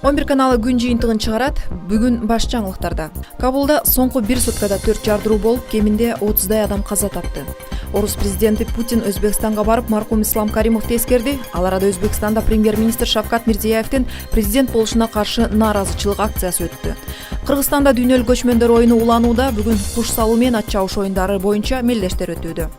11 каналы күн жыйынтыгын чыгарат. Бүгүн баш жаңылыктарда. Кабулда соңку 1 суткада 4 жардыруу болуп, кеминде 30дай адам каза тапты. Орус президенти Путин Өзбекстанга барып, маркум Ислам Каримовду эскерди. Ал арада Өзбекстанда премьер-министр Шавкат Мирзиеевдин президент болушуна каршы нааразычылык акциясы өттү. Кыргызстанда дүйнөлүк көчмөндөр оюну уланууда. Бүгүн куш салуу менен ат чабыш оюндары боюнча мелдештер өтүүдө.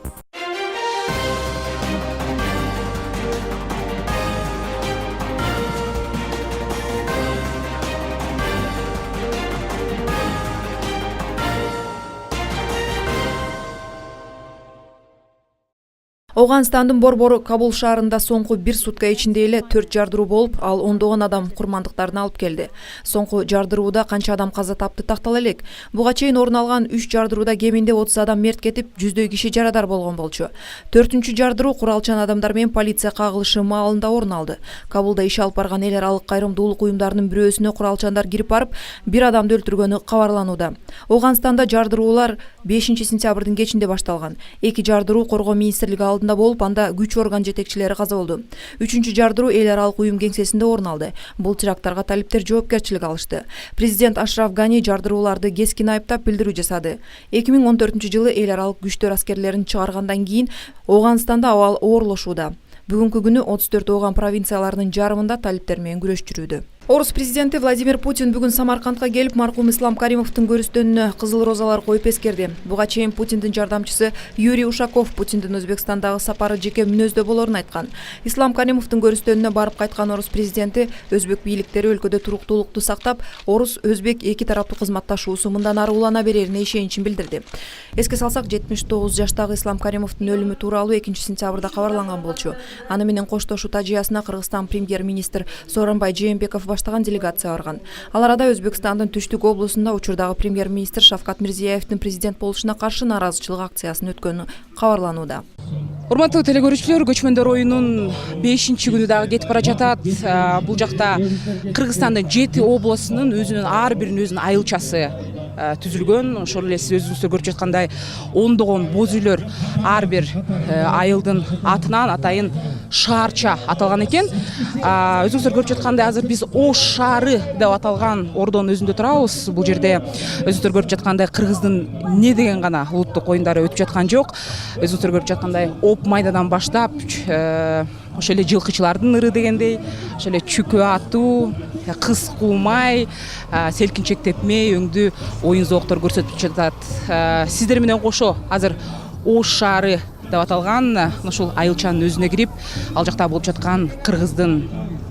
Оганстандын борбору Кабул шаарында соңку 1 сутка ичинде эле 4 жардыруу болуп, ал ондогон адам курмандыктарын алып келди. Соңку жардырууда канча адам каза тапты тактала элек. Буга чейин орун алган 3 жардырууда кеминде 30 адам мерт кетип, жүздөй киши жарадар болгон болчу. 4-үнчү жардыруу куралчан адамдар менен полиция кагылышы маалында орун алды. Кабулда иш алып барган эл аралык кайрымдуулук уюмдарынын бирөөсүнө куралчандар кирип барып, 1 адамды өлтүргөнү кабарланууда. Оганстанда жардыруулар 5-сентябрдын кечинде башталган. 2 жардыруу коргоо министрлиги алдында болуп, анда күч орган жетекчилери каза болду. 3-чү жардыруу эл аралык уюм кеңсесинде орун алды. Бул теракттарга талиптер жоопкерчилик алышты. Президент Ашраф Гани жардырууларды кескин айыптап билдирүү жасады. 2014-жылы эл аралык күчтөр аскерлерин чыгаргандан кийин Оганстанда абал оорлошууда. Бүгүнкү күнү 34 Оган провинцияларынын жарымында талиптер менен күрөш жүрүүдө. Орус президенти Владимир Путин бүгүн Самаркандга келип, маркум Ислам Каримовдун көрүстөнүнө кызыл розалар коюп эскерди. Буга чейин Путиндин жардамчысы Юрий Ушаков Путиндин Өзбекстандагы сапары жеке мүнөздө болорун айткан. Ислам Каримовдун көрүстөнүнө барып кайткан орус президенти өзбек бийликтери өлкөдө туруктуулукту сактап, орус-өзбек эки тараптуу кызматташуусу мындан ары улана берерине ишеничин билдирди. Эске салсак, 79 жаштагы Ислам Каримовдун өлүмү тууралуу 2-сентябрда кабарланган болчу. Аны менен коштошуу тажыясына Кыргызстан премьер-министр Сооронбай Жээнбеков баштаган делегация барган. Ал арада Өзбекстандын Түштүк облусунда учурдагы премьер-министр Шавкат Мирзиеевдин президент болушуна каршы нааразычылык акциясынын өткөнү кабарланууда. Урматтуу телекөрүүчүлөр, көчмөндөр оюнунун 5-күнү дагы кетип бара жатат. Бул жакта Кыргызстандын 7 облусунун өзүнүн ар биринин өзүнүн айылчасы түзүлгөн. Ошол эле сиз өзүңүздөр көрүп жаткандай ондогон боз үйлөр ар бир айылдын атынан атайын шаарча аталган экен. Өзүңүздөр көрүп жаткандай азыр биз Ош шаары деп аталган ордонун өзүндө турабыз. Бул жерде өзүңүздөр көрүп жаткандай Кыргыздын не деген гана улуттук оюндары өтүп жаткан жок. Өзүңүздөр көрүп жаткандай оп майдадан баштап ошол эле жылкычылардын ыры дегендей, ошол эле чүкө атуу, кыз куумай, селкинчек тепмей өңдүү оюн зооктор көрсөтүп жатат. Сиздер менен кошо азыр Ош шаары деп аталган ушул айылчанын өзүнө кирип, ал жакта болуп жаткан Кыргыздын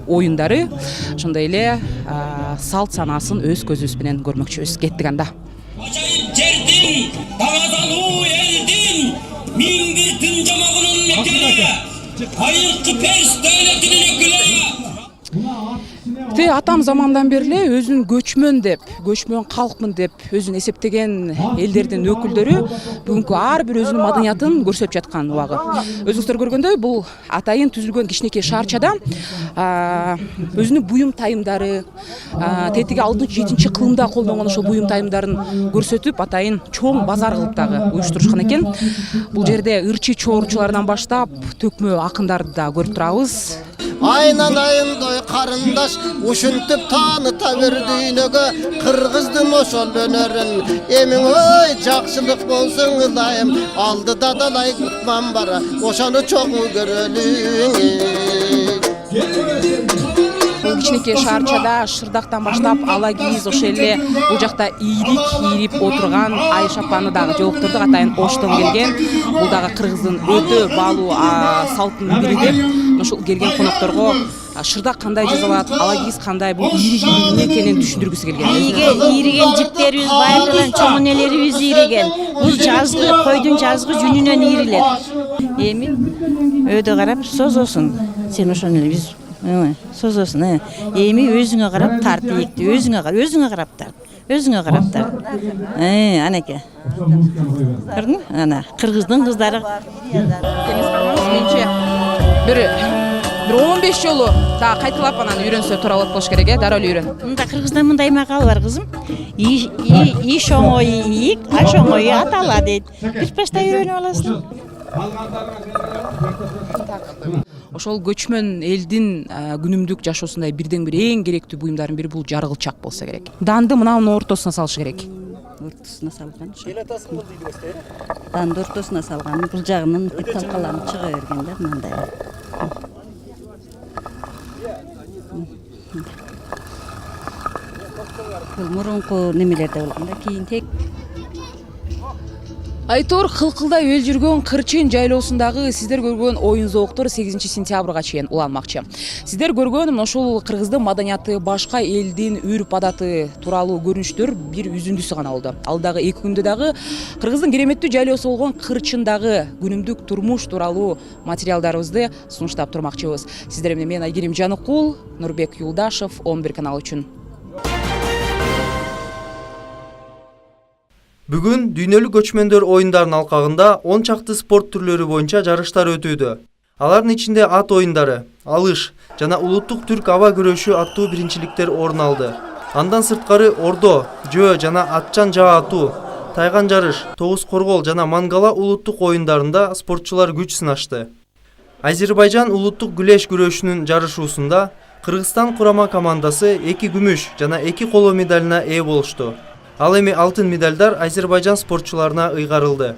оюндары, ошондой эле салт санаасын өз көзүбүз менен көрмөкчүбүз. Кеттик анда. Ажайып жердин, тавазалуу элдин, миң бир түн жамагынын мекени, айылкы перс дөөлөтүнүн өкүлү. Атам замандан бери өзүн көчмөн калкмын деп өзүн эсептеген элдердин өкүлдөрү бүгүнкү ар бир өзүнүн маданиятын көрсөтүп жаткан убагы. Өзүңүздөр көргөндөй, бул атайын түзүлгөн кичинекей шаарчада өзүнүн буюм тайымдары, тетиги 6-7 кылымда колдонгон ошол буюм тайымдарын көрсөтүп, атайын чоң базар кылып дагы уюштурушкан экен. Бул жерде ырчы чооручулардан баштап төкмө акындарды да көрүп турабыз. Айналайындай карындаш ушинтип тааныта бер дүйнөгө Кыргыздын ошол өнөрүн. Эмиң ой жакшылык болсун ылайым, алдыда далай кутман бар, ошону чоң көрөлүң. Бул кичинекей шаарчада шырдактан баштап ала кийиз ошол эле бул жакта ийрип отурган Айшапаны дагы жолуктурдук. Атайын Оштон келген. Бул дагы Кыргыздын өтө баалуу салтынын бири деп ошол келген конокторго шырдак кандай жасалат, ала кийиз кандай, бул ийриген экенин түшүндүргүсү келген. Ийриген жиптерибиз байыркыдан чоң энелерибиз ийриген. Бул жазгы койдун жазгы жүнүнөн ийрилет. Эми өйдө карап созосун. Сен ошону эле биз созосун. Эми өзүңө карап тарт ийикти, өзүңө карап тарт. Өзүңө карап тарт. Анеке. Көрдүңбү? Ана Кыргыздын кыздары. Менче бир 15 жолу да кайталап анан үйрөнсө туура болот болуш керек, дароо эле үйрөн. Мында Кыргызда мындай макал бар, кызым. Иш оңой ийик, аш оңой атала дейт. Бир башта үйрөнүп аласың. ошол көчмөн элдин күнүмдүк жашоосундай бирден бир эң керектүү буюмдардын бири бул жаргылчак болсо керек. Данды мынанын ортосуна салыш керек. Ортосуна салган. Данды ортосуна салган. Бул жагынан талкаланып чыга берген да мындай. Бул мурунку немелерде болгон да, кийин тек Айтор кылкылдай өл жүргөн Кырчын жайлоосундагы сиздер көргөн оюн зооктор 8-сентябрга чейин уланмакчы. Сиздер көргөн ошол кыргыздын маданияты, башка элдин үрп адаты тууралуу көрүнүштөр бир үзүндүсү гана болду. Алдагы 2 күндө дагы кыргыздын кереметтүү жайлоосу болгон Кырчындагы күнүмдүк турмуш тууралуу материалдарыбызды сунуштап турмакчыбыз. Сиздер менен мен Айгерим Жаныкул, Нурбек Юлдашев, 11 канал үчүн. Бүгүн дүйнөлүк көчмөндөр оюндарынын алкагында 10 чакты спорт түрлөрү боюнча жарыштар өтүүдө. Алардын ичинде ат оюндары, алыш жана улуттук түрк аба күрөшү аттуу биринчиликтер орун алды. Андан сырткары ордо, жөө жана атчан жаа атуу, тайган жарыш, тогуз коргол жана мангала улуттук оюндарында спортчулар күч сынашты. Азербайжан улуттук güleş күрөшүнүн жарышуусунда Кыргызстан курама командасы 2 күмүш жана 2 коло медалына ээ болушту. Ал эми алтын медальдар Азербайжан спортчуларына ыйгарылды.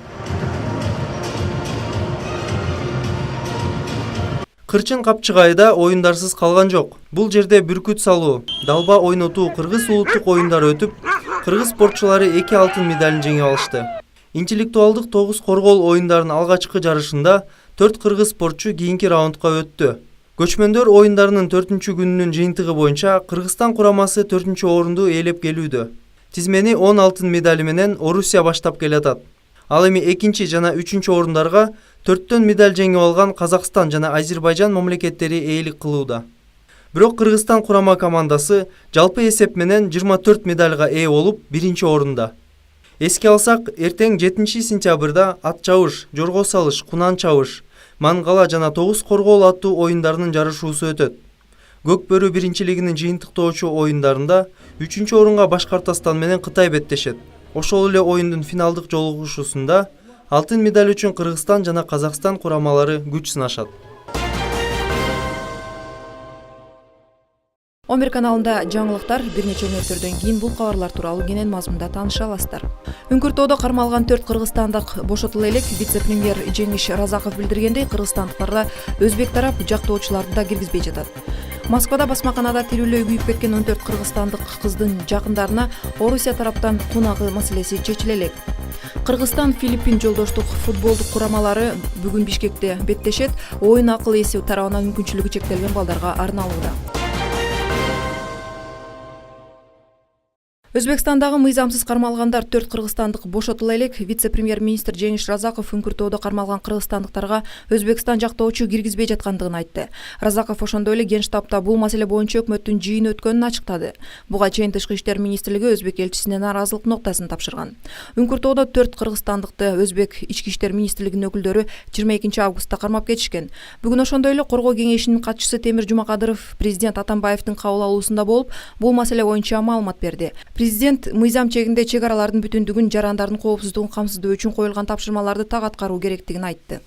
Кырчын капчыгайда оюндарсыз калган жок. Бул жерде бүркүт салуу, далба ойнотуу кыргыз улуттук оюндары өтүп, кыргыз спортчулары 2 алтын медалын жеңип алышты. Интеллектуалдык тогуз коргол оюндарынын алгачкы жарышында 4 кыргыз спортчу кийинки раундка өттү. Көчмөндөр оюндарынын 4-чү күнүнүн жыйынтыгы боюнча Кыргызстан курамасы 4-чү орунду ээлеп келүүдө. Тизмени 10 алтын медали менен Орусия баштап келатат. Ал эми 2 жана 3 орундарга 4төн медаль жеңип алган Казакстан жана Азербайжан мамлекеттери ээлик кылууда. Бирок Кыргызстан курама командасы жалпы эсеп менен 24 медальга ээ болуп, 1 орунда. Эске алсак, эртең 7-сентябрда ат чабыш, жорго салыш, кунан чабыш, мангала жана тогуз коргол аттуу оюндарынын жарышуусу өтөт. Көк бөрү биринчилигинин жыйынтыктоочу оюндарында 3 орунга Башкортостан менен Кытай беттешет. Ошол эле оюндун финалдык жолугушуусунда алтын медаль үчүн Кыргызстан жана Казакстан курамалары күч сынашат. 11 каналында жаңылыктар, бир нече мүнөттөрдөн кийин бул кабарлар тууралуу кенен мазмунда тааныша аласыздар. Үңкүртөдө кармалган 4 кыргызстандык бошотула элек. Вице-премьер Жеңиш Разаков билдиргендей, кыргызстандыктарга өзбек тарап жактоочуларды да киргизбей жатат. Москвада басмаканада тирүүлөй күйүп кеткен 14 кыргызстандык кыздын жакындарына Орусия тараптан кунагы маселеси чечиле элек. Кыргызстан Филиппин жолдоштук футболдук курамалары бүгүн Бишкекте беттешет. Оюн акыл эси тарабынан мүмкүнчүлүгү чектелген балдарга арналууда. Өзбекстандагы мыйзамсыз кармалгандар 4 кыргызстандык бошотула элек. Вице-премьер-министр Жеңиш Разаков Үңкүртөдө кармалган кыргызстандыктарга Өзбекстан жактоочу киргизбей жаткандыгын айтты. Разаков ошондой эле Генштабта бул маселе боюнча өкмөттүн жыйын өткөнүн ачыктады. Буга чейин Тышкы иштер министрлиги Өзбек элчисине нааразылык ноктасын тапшырган. Үңкүртөдө 4 кыргызстандыкты Өзбек ички иштер министрлигинин өкүлдөрү 22 августта кармап кетишкен. Бүгүн ошондой эле Коргоо кеңешинин катчысы Темир Жумакадыров президент Атамбаевдин кабыл алуусунда болуп, бул маселе боюнча маалымат берди. Президент мыйзам чегинде чек аралардын бүтүндүгүн, жарандардын коопсуздугун камсыздоо үчүн коюлган тапшырмаларды так аткаруу керектигин айтты.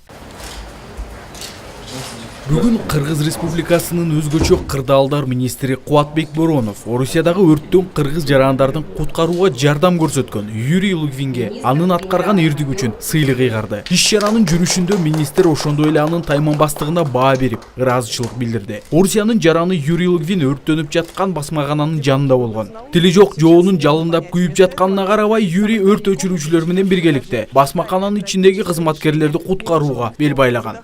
Бүгүн Кыргыз Республикасынын өзгөчө кырдаалдар министри Кубатбек Боронов Орусиядагы өрттөн кыргыз жарандардын куткарууга жардам көрсөткөн Юрий Лугвинге анын аткарган эрдиги үчүн сыйлык ыйгарды. Иш-чаранын жүрүшүндө министр ошондой эле анын тайманбастыгына баа берип, ыраазычылык билдирди. Орусиянын жараны Юрий Лугвин өрттөнүп жаткан басмакананын жанында болгон. Тили жок жоонун жалындап күйүп жатканына карабай, Юрий өрт өчүрүүчүлөр менен биргеликте басмакананын ичиндеги кызматкерлерди куткарууга бел байлаган.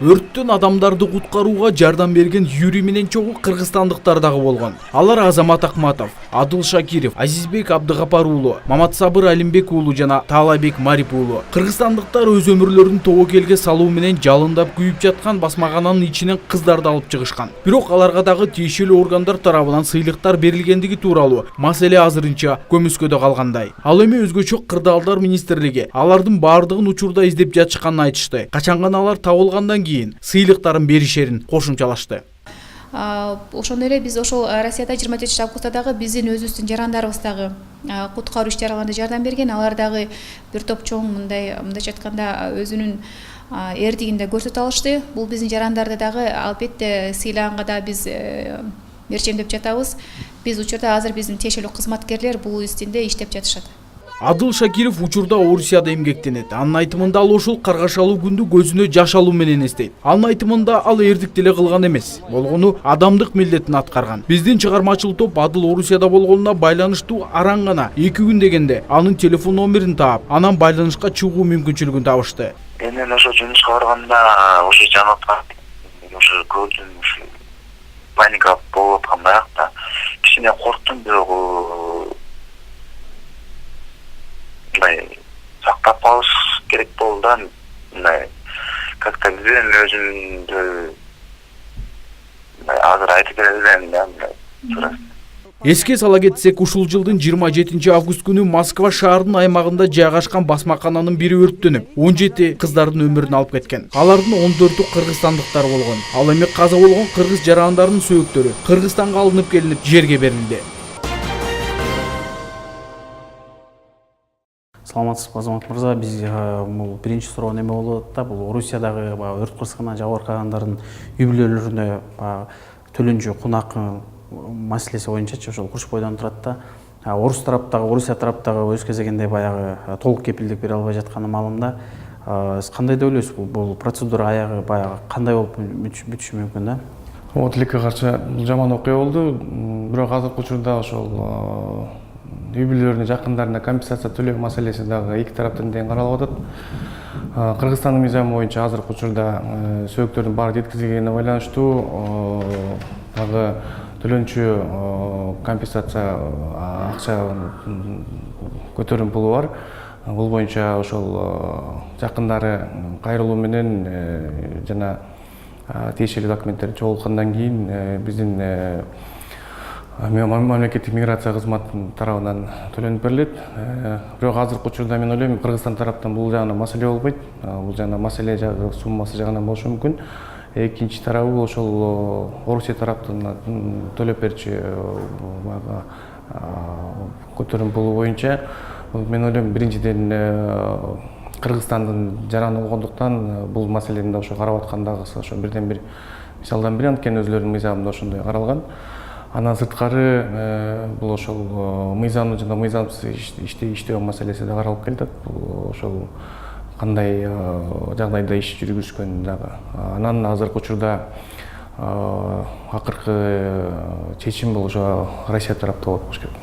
Өрттөн адамдарды куткарууга жардам берген Юрий менен чогуу кыргызстандыктар дагы болгон. Алар Азамат Акматов, Адыл Шакиров, Азизбек Абдыгапар уулу, Мамат Сабыр Алимбек уулу жана Таалайбек Марип уулу. Кыргызстандыктар өз өмүрлөрүн тобокелге салуу менен жалындап күйүп жаткан басмакананын ичинен кыздарды алып чыгышкан. Бирок аларга дагы тиешелүү органдар тарабынан сыйлыктар берилгендиги тууралуу маселе азырынча көмүскөдө калгандай. Ал эми өзгөчө кырдаалдар министрлиги алардын баардыгын учурда издеп жатышканын айтышты. Качан гана алар табылгандан кийин сыйлыктарын беришерин кошумчалашты. Ошондой эле биз ошол Россияда 24 августта дагы биздин өзүбүздүн жарандарыбыз дагы куткаруу иш-чараларына жардам берген. Алар дагы бир топ чоң мындайча айтканда өзүнүн эрдигинде көрсөтө алышты. Бул биздин жарандарды дагы албетте сыйлаганга да биз мерчемдеп жатабыз. Биз учурда азыр биздин тиешелүү кызматкерлер бул истинде иштеп жатышат. Адыл Шакиров учурда Орусияда эмгектенет. Анын айтымында ал ушул каргашалуу күндү көзүнө жаш алуу менен эстейт. Анын айтымында ал эрдик деле кылган эмес, болгону адамдык милдетин аткарган. Биздин чыгармачыл топ Адыл Орусияда болгонуна байланыштуу араң гана 2 күн дегенде анын телефон номерин таап, анан байланышка чыгуу мүмкүнчүлүгүн табышты. Мен ошо жумушка барганда ошо жанатка ошо көрдүм, ошо паника болуп аткан баягыда. Кичине корктум, бирок сактап калыш керек болду да. Как-то билбейм, өзүмдү азыр айтып бере албайм да. Эске сала кетсек, ушул жылдын 27 август күнү Москва шаарынын аймагында жайгашкан басмакананын бири өрттөнүп, 17 кыздардын өмүрүн алып кеткен. Алардын 14-ü кыргызстандыктар болгон. Ал эми каза болгон кыргыз жарандарынын сөөктөрү Кыргызстанга алынып келинип жерге берилди. Саламатсызбы, Азамат мырза. Биз бул биринчи суроо неме болот да, бул Орусиядагы өрт кырсыгынан жабыр калгандардын үй бүлөлөрүнө төлөнчү кунак маселеси боюнча ошол Курчбойдон турат да. Орус тараптагы, Орусия тараптагы өз кезегинде баягы толук кепилдик бере албай жатканы маалымда. Сиз кандай деп ойлойсуз, бул процедура аягы баягы кандай болуп бүтүшү мүмкүн да? Тилекке каршы бул жаман окуя болду. Бирок азыркы учурда ошол үй бүлөлөрүнө жакындарына компенсация төлөө маселеси дагы эки тараптан тең каралып атат. Кыргызстандын мыйзамы боюнча азыркы учурда сөөктөрдүн баары жеткизилгенине байланыштуу дагы төлөнчү компенсация акча көтөрүм пулу бар. Бул боюнча ошол жакындары кайрылуу менен жана тиешелүү документтерди чогулткандан кийин биздин мамлекеттик миграция кызматынын тарабынан төлөнүп берилет. Бирок азыркы учурда мен ойлойм, Кыргызстан тараптан бул жагынан маселе болбойт. Бул жагынан маселе жагы суммасы жагынан болушу мүмкүн. Экинчи тарабы ошол Орусия тараптан төлөп берчү көтөрүм пулу боюнча мен ойлойм, биринчиден Кыргызстандын жараны болгондуктан бул маселени да ошо карап аткандагы ошо бирден бир мисалдан бири, анткени өзлөрүнүн мыйзамында ошондой каралган. Андан сырткары бул ошол мыйзамдуу жана мыйзамсыз иштөө маселеси да каралып келатат. Ошол кандай жагдайда иш жүргүзүшкөн дагы. Анан азыркы учурда акыркы чечим бул ошо Россия тарапта болот болуш керек.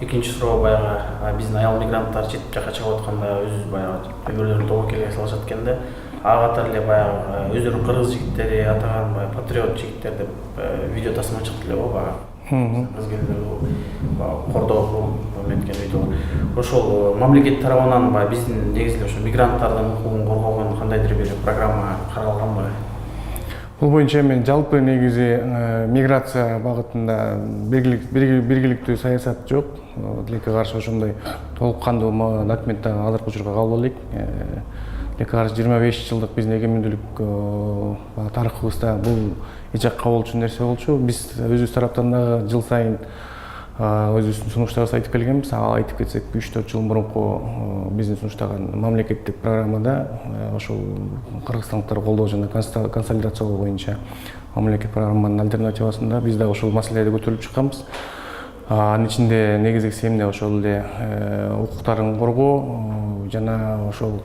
Экинчи суроо баягы биздин аял мигранттар чет жакка чыгып атканда өз баягы өмүрлөрүн тобокелге салышат экенде, ага катары эле баягы өздөрү кыргыз жигиттери атаган баягы патриот жигиттер деп видео тасма чыкты эле го баягы. Кордоо меткен видео. Ошол мамлекет тарабынан баягы биздин негизинде ошо мигранттардын укугун коргогон кандайдыр бир программа каралганбы? Бул боюнча мен жалпы негизи миграция багытында биргиликтүү саясат жок. Тилекке каршы ошондой толук кандуу документ азыркы учурга кабыл элек. Тилекке каршы 25 жылдык биздин эгемендүүлүк тарыхыбызда бул эч жакка болчу нерсе болчу. Биз өзүбүз тараптан дагы жыл сайын өзүбүздүн сунуштарыбызды айтып келгенбиз. Айтып кетсек, 3-4 жыл мурунку биздин сунуштаган мамлекеттик программада ошол кыргызстандыктарды колдоо жана консолидациялоо боюнча мамлекеттик программанын альтернативасында биз дагы ошол маселелерди көтөрүп чыкканбыз. Анын ичинде негизгиси эмне, ошол эле укуктарын коргоо жана ошол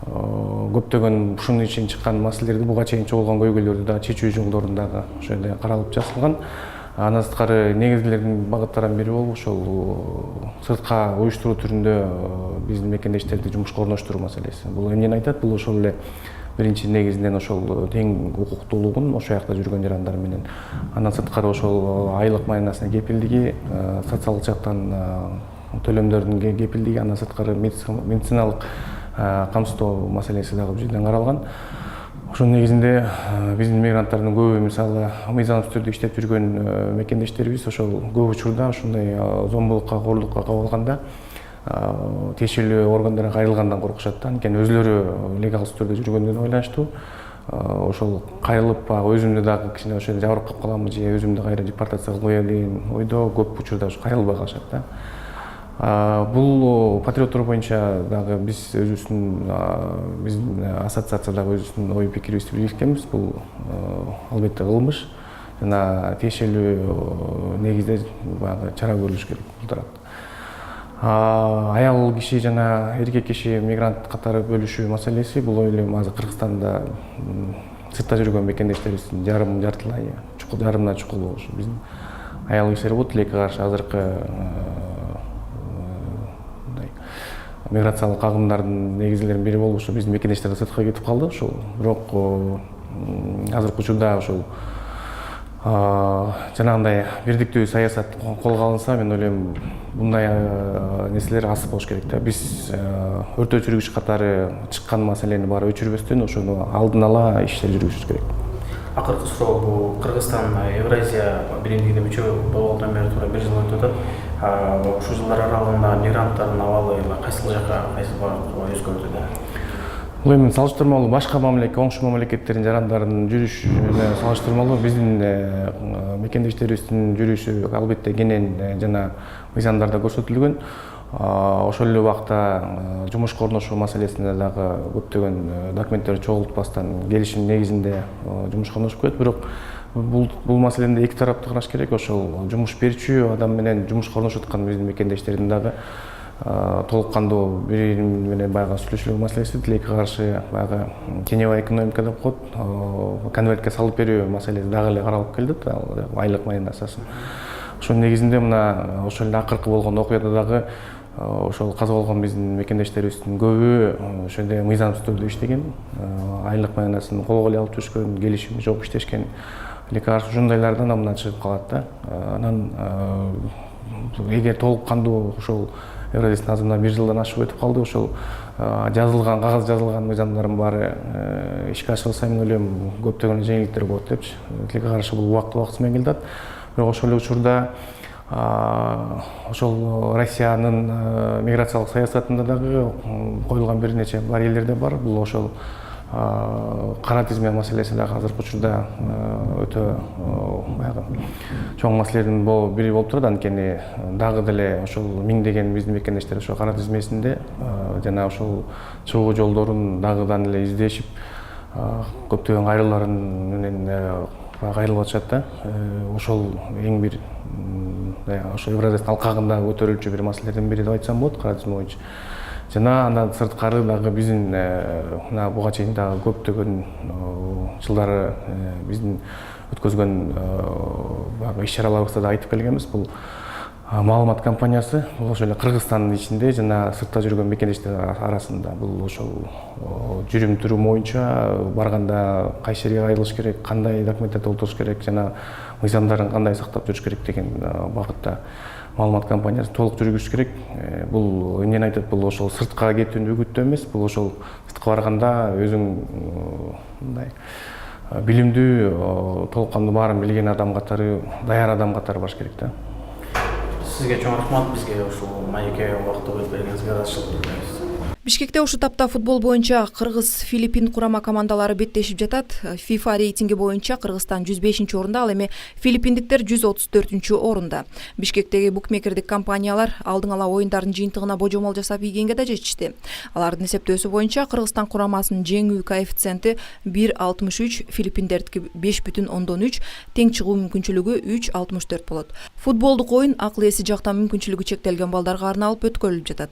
көптөгөн ушунун ичинен чыккан маселелерди, буга чейин чогулган көйгөйлөрдү да чечүү жолдорун дагы ошол жерде каралып жазылган. Андан сырткары негизгилердин багыттарынын бири болуп ошол сыртка уюштуруу түрүндө биздин мекендештерди жумушка орноштуруу маселеси. Бул эмнени айтат? Бул ошол эле биринчи негизинен ошол тең укуктуулугун ошол жакта жүргөн жарандар менен. Андан сырткары ошол айлык майнасынын кепилдиги, социалдык жактан төлөмдөрдүн кепилдиги, андан сырткары медициналык камсыздоо маселеси дагы бул жерден каралган. Ошонун негизинде биздин мигранттардын көбү мисалы мыйзамсыз түрдө иштеп жүргөн мекендештерибиз ошол көп учурда ошондой зомбулукка, коорлукка кабылганда тиешелүү органдарга кайрылгандан коркушат да. Анткени өзлөрү легалсыз түрдө жүргөндөрүнө байланыштуу ошол кайрылып өзүмдү дагы кичине ошол жерде жабыркап каламбы же өзүмдү кайра депортация кылып коелу деген ойдо көп учурда кайрылбай калышат да. Бул патриоттор боюнча дагы биз өзүбүздүн биздин ассоциациядагы өзүбүздүн ой пикирибизди билдиргенбиз. Бул албетте кылмыш жана тиешелүү негизде баягы чара көрүлүш керек бул тарапта. Аял киши жана эркек киши мигрант катары бөлүшүү маселеси бул ойлойм азыр Кыргызстанда сыртта жүргөн мекендештерибиздин жартылай жарымдан чукул болушу. Биздин аял кишилер болот тилекке каршы азыркы миграциялык агымдардын негизлеринин бири болуп ушу биздин мекендештер сыртка кетип калды ошол. Бирок азыркы учурда ошол жанагындай бирдиктүү саясат колго алынса, мен ойлойм мындай нерселер асып болуш керек да. Биз өрт өчүргүч катары чыккан маселени баары өчүрбөстөн ошону алдын ала иштер жүргүзүш керек. Акыркы суроо бул Кыргызстан Евразия биримдигине мүчө болгондон бери туура 1 жыл өтүп атат. Ушул жылдар аралыгында мигранттардын абалы кайсыл жакка, кайсыл багытка өзгөрдү да? Бул эми салыштырмалуу башка коңшу мамлекеттердин жарандардын жүрүшү менен салыштырмалуу биздин мекендештерибиздин жүрүшү албетте кенен жана мыйзамдарда көрсөтүлгөн. Ошол эле убакта жумушка орношуу маселесинде дагы көптөгөн документтерди чогултпастан келишим негизинде жумушка орношуп кетет. Бирок бул маселени эки тараптуу караш керек. Ошол жумуш берүүчү адам менен жумушка орношуп аткан биздин мекендештердин дагы толук кандуу бири менен баягы сүйлөшүлгөн маселеси, тилекке каршы баягы теневая экономика деп коет, конвертке салып берүү маселеси дагы эле каралып келдит, айлык майына асасын. Ошонун негизинде мына ошол эле акыркы болгон окуяда дагы ошол каза болгон биздин мекендештерибиздин көбү ошондой мыйзамсыз түрдө иштеген, айлык майнасын колго эле алып жүрүшкөн, келишими жок иштешкен. Тилекке каршы ушундайлардан мына чыгып калат да. Анан эгер толук кандуу ошол Евразиянын азырына 1 жылдан ашып өтүп калды, ошол жазылган, кагаз жазылган мыйзамдардын баары ишке ашырылса, мен ойлойм көптөгөн жеңилдиктер болот депчи. Тилекке каршы бул убакыты менен келе атат. Бирок ошол эле учурда ошол Россиянын миграциялык саясатында дагы коюлган бир нече барьерлер да бар. Бул ошол кара тизме маселеси дагы азыркы учурда өтө баягы чоң маселелердин бири болуп турат. Анткени дагы деле ошол миңдеген биздин мекендештер ошол кара тизмесинде жана ошол чыгуу жолдорун дагыдан эле издешип көптөгөн кайрылууларын менен кайрылып атышат да. Ошол эң бир ошол Евразиянын алкагында көтөрүлчү бир маселелердин бири деп айтсам болот кара тизме боюнча. Жана андан сырткары дагы биздин мына буга чейин дагы көптөгөн жылдары биздин өткөзгөн баягы иш-чараларыбызда да айтып келгенбиз. Бул маалымат компаниясы бул ошол эле Кыргызстандын ичинде жана сыртта жүргөн мекендештер арасында бул ошол жүрүм турум боюнча барганда кайсы жерге кайрылыш керек, кандай документтерди толтуруш керек жана мыйзамдарын кандай сактап жүрүш керек деген багытта маалымат компаниясы толук жүргүзүш керек. Бул эмнени айтат? Бул ошол сыртка кетүүнү үгүттөө эмес, бул ошол сыртка барганда өзүң мындай билимдүү, толук кандуу баарын билген адам катары, даяр адам катары барыш керек да. Сизге чоң рахмат, бизге ушул маекке убакыт бөлүп бергениңизге ыраазычылык билдиребиз. Бишкекте ушул тапта футбол боюнча Кыргыз-Филиппин курама командалары беттешип жатат. FIFA рейтинги боюнча Кыргызстан 105-орунда, ал эми филиппиндиктер 134-орунда. Бишкектеги букмекердик компаниялар алдың ала оюндардын жыйынтыгына божомол жасап ийгенге да жетишти. Алардын эсептөөсү боюнча Кыргызстан курамасынын жеңүү коэффициенти 1,63, филиппиндердики 5,3, тең чыгуу мүмкүнчүлүгү 3,64 болот. Футболдук оюн акыл эси жактан мүмкүнчүлүгү чектелген балдарга арналып өткөрүлүп жатат.